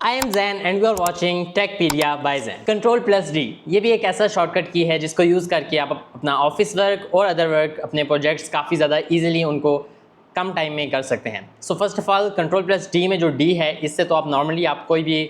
I am Jain and you are watching Techpedia by Jain. Control plus D ये भी एक ऐसा शॉर्टकट की है जिसको यूज़ करके आप अपना ऑफिस वर्क और अदर वर्क, अपने प्रोजेक्ट्स काफ़ी ज़्यादा इजीली उनको कम टाइम में कर सकते हैं। So first of all control plus D में जो डी है, इससे तो आप नॉर्मली आप कोई भी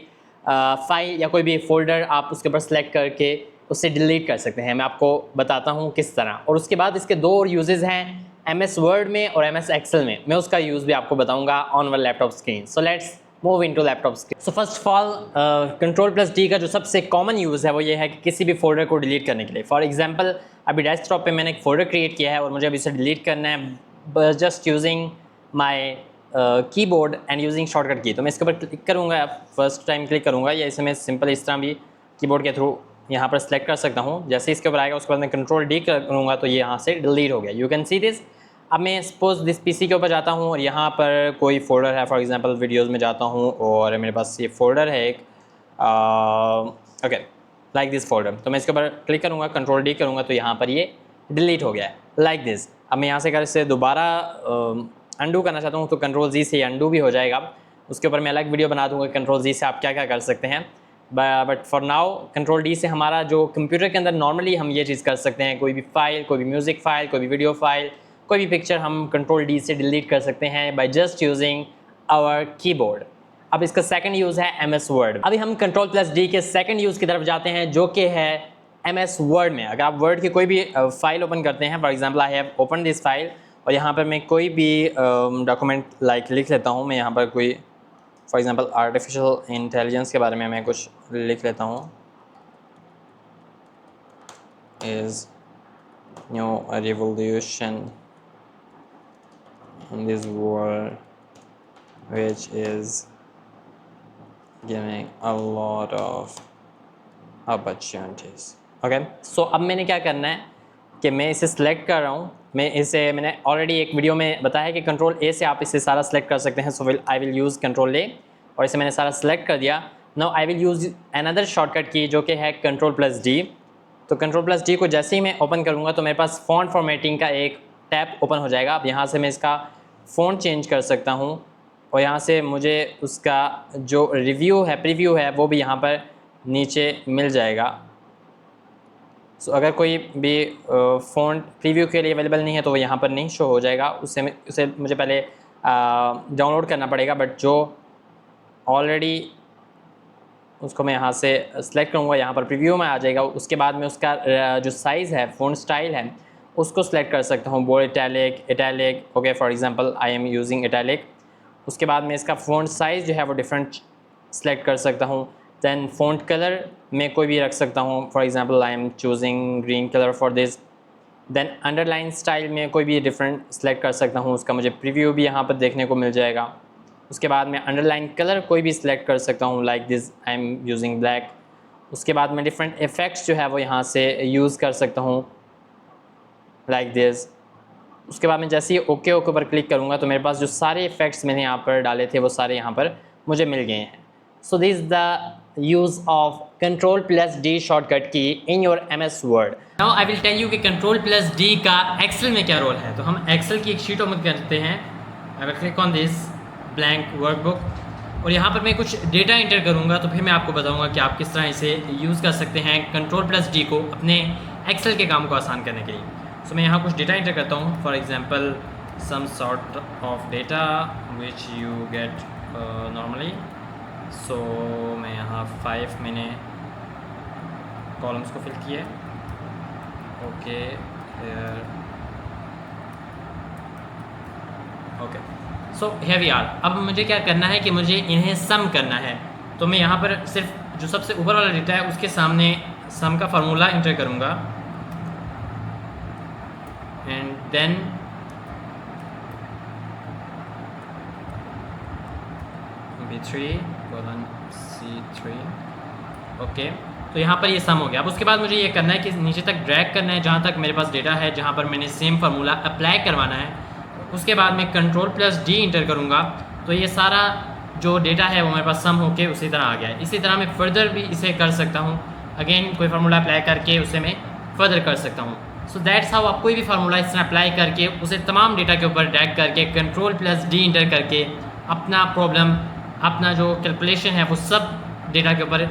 फाइल या कोई भी फोल्डर आप उसके ऊपर सेलेक्ट करके उससे डिलीट कर सकते हैं। मैं आपको बताता हूँ किस तरह। और उसके बाद इसके दो और यूजेज़ हैं, MS वर्ड में और MS एक्सेल में। मैं उसका यूज़ भी आपको बताऊँगा on were laptop screen. So let's move into laptop screen. So first of all control plus D का जो सबसे कॉमन यूज़ है वो ये है कि किसी भी फोल्डर को डिलीट करने के लिए। फॉर एग्जांपल अभी डेस्कटॉप पे मैंने एक फोल्डर क्रिएट किया है और मुझे अभी इसे डिलीट करना है just using my keyboard and using shortcut की। तो मैं इसके ऊपर क्लिक करूँगा, फर्स्ट टाइम क्लिक करूँगा, या इसे मैं सिंपल इस तरह भी कीबोर्ड के थ्रू यहाँ पर सेलेक्ट कर सकता हूँ। जैसे इसके ऊपर आएगा उसके बाद मैं कंट्रोल डी करूँगा तो ये यहाँ से डिलीट हो गया। You can see this. अब मैं सपोज दिस पीसी के ऊपर जाता हूँ और यहाँ पर कोई फोल्डर है, फॉर एग्जांपल वीडियोस में जाता हूँ और मेरे पास ये फोल्डर है एक ओके लाइक दिस फोल्डर। तो मैं इसके ऊपर क्लिक करूँगा, कंट्रोल डी करूँगा तो यहाँ पर ये डिलीट हो गया है लाइक दिस। अब मैं यहाँ से अगर इसे दोबारा अंडू करना चाहता हूँ तो कंट्रोल जी से अंडू भी हो जाएगा। उसके ऊपर मैं अलग वीडियो बना दूँगा कंट्रोल जी से आप क्या क्या कर सकते हैं। But for now control D से हमारा जो कंप्यूटर के अंदर नॉर्मली हम ये चीज़ कर सकते हैं, कोई भी फाइल, कोई भी म्यूज़िक फाइल, कोई भी वीडियो फाइल, कोई भी पिक्चर हम कंट्रोल डी से डिलीट कर सकते हैं by just using our keyboard. अब इसका सेकंड यूज़ है MS वर्ड। अभी हम कंट्रोल प्लस डी के सेकंड यूज़ की तरफ जाते हैं जो कि है MS वर्ड में। अगर आप वर्ड की कोई भी फाइल ओपन करते हैं, for example I have open this file और यहाँ पर मैं कोई भी डॉक्यूमेंट लाइक लिख लेता हूँ। मैं यहाँ पर कोई फॉर एग्जांपल आर्टिफिशियल इंटेलिजेंस के बारे में मैं कुछ लिख लेता हूँ। Is new revolution in this world which is giving a lot of opportunities. Okay, so अब मैंने क्या करना है कि मैं इसे सिलेक्ट कर रहा हूँ। मैंने ऑलरेडी एक वीडियो में बताया है कि कंट्रोल ए से आप इसे सारा सिलेक्ट कर सकते हैं। So I will use control A और इसे मैंने सारा सिलेक्ट कर दिया। Now I will use another shortcut key जो कि है कंट्रोल प्लस डी। तो कंट्रोल प्लस डी को जैसे ही मैं ओपन करूँगा तो मेरे पास फ़ॉन्ट फॉर्मेटिंग का एक टैब ओपन हो जाएगा। अब यहाँ से मैं इसका फ़ॉन्ट चेंज कर सकता हूँ और यहाँ से मुझे उसका जो रिव्यू है, प्रीव्यू है, वो भी यहाँ पर नीचे मिल जाएगा। सो अगर कोई भी फ़ॉन्ट प्रीव्यू के लिए अवेलेबल नहीं है तो वो यहाँ पर नहीं शो हो जाएगा। उसे मुझे पहले डाउनलोड करना पड़ेगा, बट जो ऑलरेडी उसको मैं यहाँ से सेलेक्ट करूँगा, यहाँ पर प्रीव्यू में आ जाएगा। उसके बाद में उसका जो साइज़ है, फ़ॉन्ट स्टाइल है, उसको सेलेक्ट कर सकता हूँ, bold, italic. Okay, for example I am using italic. उसके बाद में इसका फ़ॉन्ट साइज़ जो है वो डिफरेंट सेलेक्ट कर सकता हूँ। दैन फ़ॉन्ट कलर मैं कोई भी रख सकता हूँ, for example I am choosing green colour for this. Then underline style में कोई भी डिफरेंट सेलेक्ट कर सकता हूँ, उसका मुझे प्रीव्यू भी यहाँ पर देखने को मिल जाएगा। उसके बाद मैं अंडरलाइन कलर कोई भी सिलेक्ट कर सकता हूँ, like this I am using black. उसके बाद मैं डिफरेंट इफ़ेक्ट्स जो है वो यहाँ से यूज़ कर सकता हूँ, लाइक दिस। उसके बाद मैं जैसे ही ओके पर क्लिक करूँगा तो मेरे पास जो सारे इफ़ेक्ट्स मैंने यहाँ पर डाले थे वो सारे यहाँ पर मुझे मिल गए हैं। So this the use of control plus D shortcut key in your MS Word. Now I will tell you कि कंट्रोल प्लस डी का एक्सेल में क्या रोल है। तो हम एक्सेल की एक शीट ओपन करते हैं। आई will click on this blank workbook और यहाँ पर मैं कुछ डेटा इंटर करूँगा तो फिर मैं आपको बताऊँगा कि आप किस तरह इसे यूज़ कर सकते हैं कंट्रोल प्लस डी को अपने एक्सेल के काम को आसान करने के लिए। सो मैं यहाँ कुछ डेटा इंटर करता हूँ, for example some sort of data which you get normally. So मैं यहाँ 5 मैंने कॉलम्स को फिल किए। Okay okay, so here we are. अब मुझे क्या करना है कि मुझे इन्हें सम करना है। तो मैं यहाँ पर सिर्फ जो सबसे ऊपर वाला डेटा है उसके सामने सम का फार्मूला इंटर करूँगा एंड देन B3:C3। ओके, तो यहाँ पर ये सम हो गया। अब उसके बाद मुझे ये करना है कि नीचे तक ड्रैग करना है जहाँ तक मेरे पास डेटा है, जहाँ पर मैंने सेम फार्मूला अप्लाई करवाना है। उसके बाद मैं कंट्रोल प्लस डी इंटर करूँगा तो ये सारा जो डेटा है वो मेरे पास सम होके उसी तरह आ गया है। इसी तरह मैं फर्दर भी इसे कर सकता हूँ, अगेन कोई फार्मूला अप्लाई करके उसे मैं फर्दर कर सकता हूँ। सो दैट्स हाउ आप कोई भी फार्मूला इस तरह अप्लाई करके उसे तमाम डेटा के ऊपर ड्रैग करके कंट्रोल प्लस डी इंटर करके अपना प्रॉब्लम अपना जो कैलकुलेशन है वो सब डेटा के ऊपर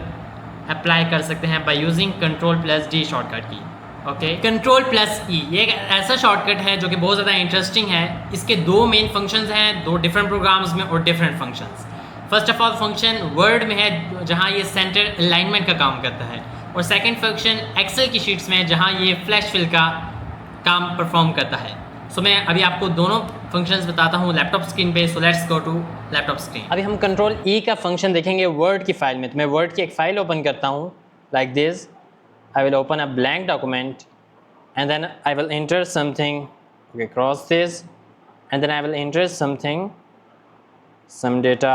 अप्लाई कर सकते हैं बाय यूजिंग Ctrl+D शॉर्टकट की। ओके, Ctrl+E ये एक ऐसा शॉर्टकट है जो कि बहुत ज़्यादा इंटरेस्टिंग है। इसके दो मेन फंक्शंस हैं, दो डिफरेंट प्रोग्राम्स में और different functions. First of all function word में है जहाँ ये सेंटर अलाइनमेंट का काम करता है, और सेकंड फंक्शन एक्सेल की शीट्स में जहाँ ये फ्लैश फिल का काम परफॉर्म करता है। सो मैं अभी आपको दोनों फंक्शंस बताता हूँ लैपटॉप स्क्रीन पे। So let's go to laptop screen. अभी हम Ctrl+E का फंक्शन देखेंगे वर्ड की फाइल में। तो मैं वर्ड की एक फाइल ओपन करता हूँ like this. I will open a blank document and then I will enter something. Okay, cross this and then I will enter something, some data.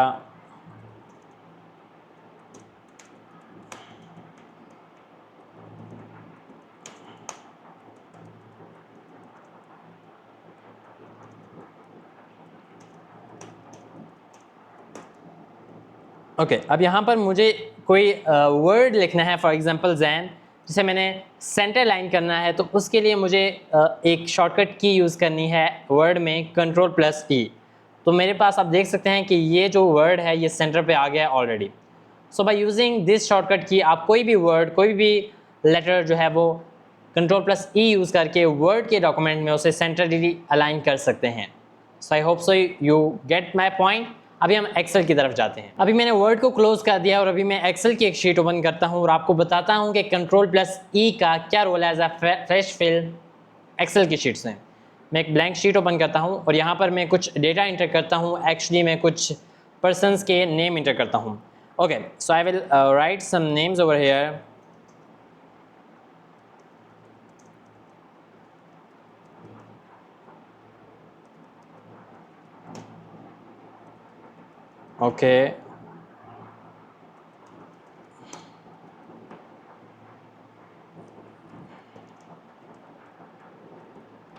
Okay, अब यहाँ पर मुझे कोई वर्ड लिखना है, फॉर एग्जांपल जैन, जिसे मैंने सेंटर लाइन करना है। तो उसके लिए मुझे एक शॉर्टकट की यूज़ करनी है वर्ड में Ctrl+E। तो मेरे पास आप देख सकते हैं कि ये जो वर्ड है ये सेंटर पे आ गया है already. So by using this shortcut की आप कोई भी वर्ड, कोई भी लेटर जो है वो Ctrl+E यूज़ करके वर्ड के डॉक्यूमेंट में उसे सेंटरली अलाइन कर सकते हैं। So I hope so you get my point. अभी हम एक्सेल की तरफ जाते हैं। अभी मैंने वर्ड को क्लोज कर दिया और अभी मैं एक्सेल की एक शीट ओपन करता हूँ और आपको बताता हूँ कि Ctrl+E का क्या रोल है as a fresh fill Excel की शीट्स में। मैं एक ब्लैंक शीट ओपन करता हूँ और यहाँ पर मैं कुछ डेटा इंटर करता हूँ। एक्चुअली मैं कुछ पर्सनस के नेम इंटर करता हूँ। Okay, so I will write some names over here. Okay.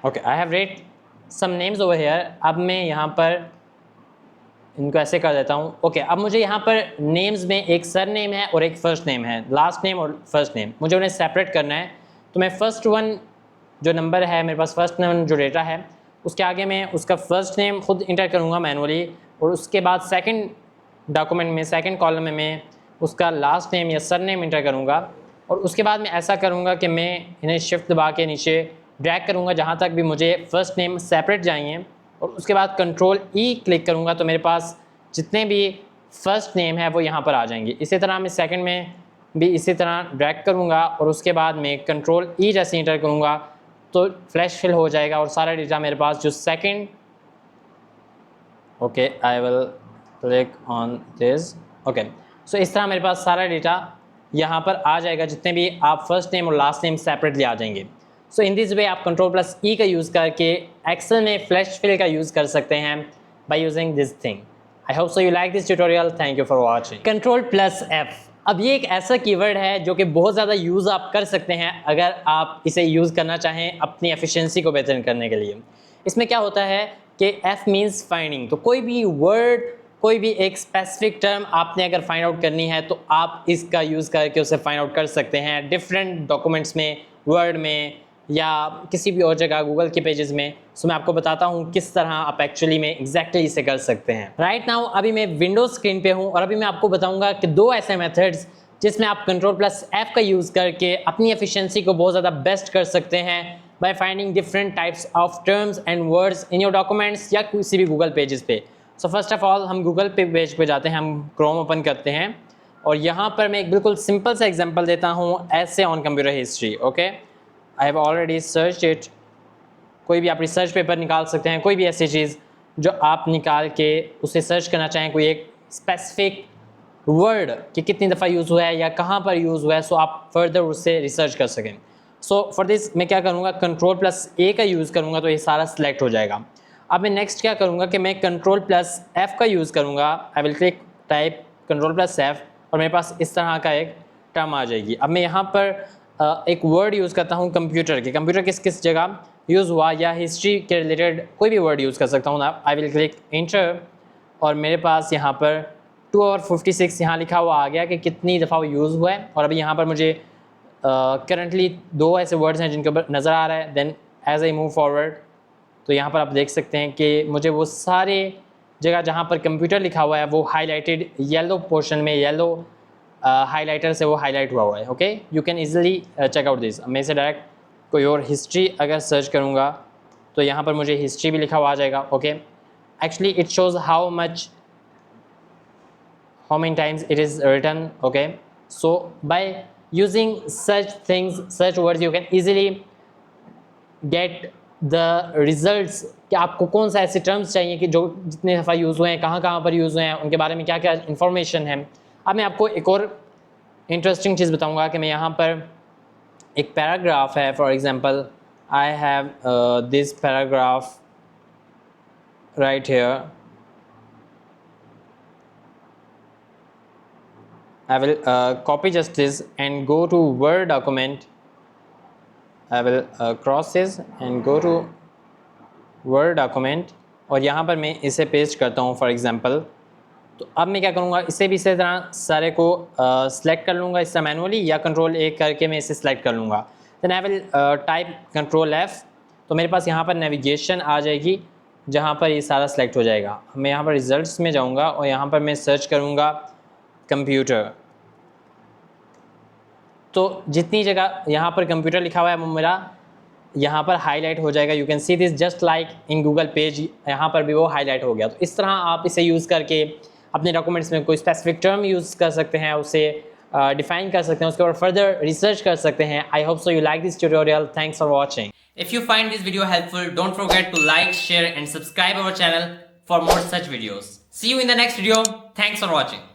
Okay, I have read some names over here. अब मैं यहाँ पर इनको ऐसे कर देता हूँ। ओके, अब मुझे यहाँ पर नेम्स में एक सर नेम है और एक फर्स्ट नेम है, लास्ट नेम और फर्स्ट नेम। मुझे उन्हें सेपरेट करना है। तो मैं फर्स्ट वन जो नंबर है मेरे पास, फर्स्ट नेम जो डेटा है उसके आगे मैं उसका फर्स्ट नेम खुद इंटर करूँगा मैनुअली, और उसके बाद सेकंड डॉक्यूमेंट में सेकंड कॉलम में मैं उसका लास्ट नेम या सर नेम इंटर करूँगा। और उसके बाद मैं ऐसा करूँगा कि मैं इन्हें शिफ्ट दबा के नीचे ड्रैग करूँगा जहाँ तक भी मुझे फर्स्ट नेम सेपरेट जाएंगे, और उसके बाद Ctrl+E क्लिक करूँगा तो मेरे पास जितने भी फर्स्ट नेम है वो यहाँ पर आ जाएंगे। इसी तरह मैं सेकंड में भी इसी तरह ड्रैग करूँगा और उसके बाद मैं Ctrl+E जैसे इंटर करूँगा तो फ्लैश फिल हो जाएगा और सारा डेटा मेरे पास जो second. Okay, I will click on this. Okay, so इस तरह मेरे पास सारा डेटा यहाँ पर आ जाएगा, जितने भी आप फर्स्ट नेम और लास्ट नेम सेपरेटली आ जाएंगे। सो इन दिस वे आप Ctrl+E का यूज़ करके एक्सेल में फ्लैश फिल का यूज़ कर सकते हैं by using this thing. I hope so you like this tutorial. Thank you for watching. Ctrl+F, अब ये एक ऐसा कीवर्ड है जो कि बहुत ज़्यादा यूज़ आप कर सकते हैं अगर आप इसे यूज़ करना चाहें अपनी एफिशिएंसी को बेहतर करने के लिए। इसमें क्या होता है कि F मीन्स फाइंडिंग। तो कोई भी वर्ड, कोई भी एक स्पेसिफिक टर्म आपने अगर फाइंड आउट करनी है तो आप इसका यूज़ करके उसे फाइंड आउट कर सकते हैं डिफरेंट डॉक्यूमेंट्स में, वर्ड में या किसी भी और जगह गूगल के पेजेस में। सो मैं आपको बताता हूँ किस तरह आप एक्चुअली में एग्जैक्टली इसे कर सकते हैं। राइट नाउ अभी मैं विंडोज स्क्रीन पे हूँ और अभी मैं आपको बताऊँगा कि दो ऐसे मेथड्स जिसमें आप Ctrl+F का यूज़ करके अपनी एफिशिएंसी को बहुत ज़्यादा बेस्ट कर सकते हैं by finding different types of terms and words in your documents या किसी भी गूगल पेजेस पे। सो फर्स्ट ऑफ ऑल हम गूगल पे पेज पे जाते हैं, हम क्रोम ओपन करते हैं और यहाँ पर मैं एक बिल्कुल सिंपल सा एग्जांपल देता हूँ ऐसे on computer history. Okay, I have already search it. कोई भी आप रिसर्च पेपर निकाल सकते हैं, कोई भी ऐसी चीज़ जो आप निकाल के उसे सर्च करना चाहें, कोई एक स्पेसिफिक वर्ड कि कितनी दफ़ा यूज़ हुआ है या कहाँ पर यूज़ हुआ है, सो आप फर्दर उससे रिसर्च कर सकें। सो फॉर दिस मैं क्या करूँगा, Ctrl+A का यूज़ करूँगा तो ये सारा सिलेक्ट हो जाएगा। अब मैं नेक्स्ट क्या करूँगा कि मैं Ctrl+F का यूज़ करूँगा। आई विल क्लिक टाइप Ctrl+F और मेरे पास इस तरह का एक टर्म आ जाएगी। अब मैं यहाँ पर एक वर्ड यूज़ करता हूँ कंप्यूटर के, कंप्यूटर किस किस जगह यूज़ हुआ या हिस्ट्री के रिलेटेड कोई भी वर्ड यूज़ कर सकता हूँ ना। आई विल क्लिक इंटर और मेरे पास यहाँ पर 2/56 यहाँ लिखा हुआ आ गया कि कितनी दफ़ा वो यूज़ हुआ है। और अभी यहाँ पर मुझे करंटली दो ऐसे वर्ड्स हैं जिनके ऊपर नज़र आ रहा है। Then as I move forward तो यहाँ पर आप देख सकते हैं कि मुझे वो सारे जगह जहाँ पर कंप्यूटर लिखा हुआ है वो हाईलाइटेड येलो पोर्शन में, येलो हाईलाइटर से वो हाईलाइट हुआ है। Okay, you can easily check out this. मैं इसे डायरेक्ट कोई और हिस्ट्री अगर सर्च करूँगा तो यहाँ पर मुझे हिस्ट्री भी लिखा हुआ आ जाएगा। Okay, actually it shows how many times it is written. Okay, so by using such things, such words, you can easily get the results कि आपको कौन सा ऐसे टर्म्स चाहिए कि जो जितने दफ़ा यूज़ हुए हैं, कहाँ कहाँ पर यूज़ हुए हैं, उनके बारे में क्या क्या इन्फॉर्मेशन है। अब मैं आपको एक और इंटरेस्टिंग चीज़ बताऊंगा कि मैं यहाँ पर एक पैराग्राफ है, for example I have this paragraph right here. I will copy just this and go to Word document. I will cross this and go to Word document और यहाँ पर मैं इसे पेस्ट करता हूँ फॉर एग्जांपल। तो अब मैं क्या करूँगा, इसे भी इसी तरह सारे को सिलेक्ट कर लूँगा इससे मैनुअली, या कंट्रोल ए करके मैं इसे सिलेक्ट कर लूँगा। Then I will type control F, तो मेरे पास यहाँ पर नेविगेशन आ जाएगी जहाँ पर ये सारा सिलेक्ट हो जाएगा। मैं यहाँ पर रिजल्ट्स में जाऊँगा और यहाँ पर मैं सर्च करूँगा कंप्यूटर। तो जितनी जगह यहाँ पर कंप्यूटर लिखा हुआ है वो मेरा यहाँ पर हाईलाइट हो जाएगा। You can see this just like in Google page, यहाँ पर भी वो हाईलाइट हो गया। तो इस तरह आप इसे यूज़ करके अपने डॉक्यूमेंट्स में कोई स्पेसिफिक टर्म यूज़ कर सकते हैं, उसे डिफाइन कर सकते हैं, उसके ऊपर फर्दर रिसर्च कर सकते हैं। आई hope so you like this tutorial. Thanks for watching. If you find this video helpful, don't forget to like, share and subscribe our channel for more such videos. See you in the next video. Thanks for watching.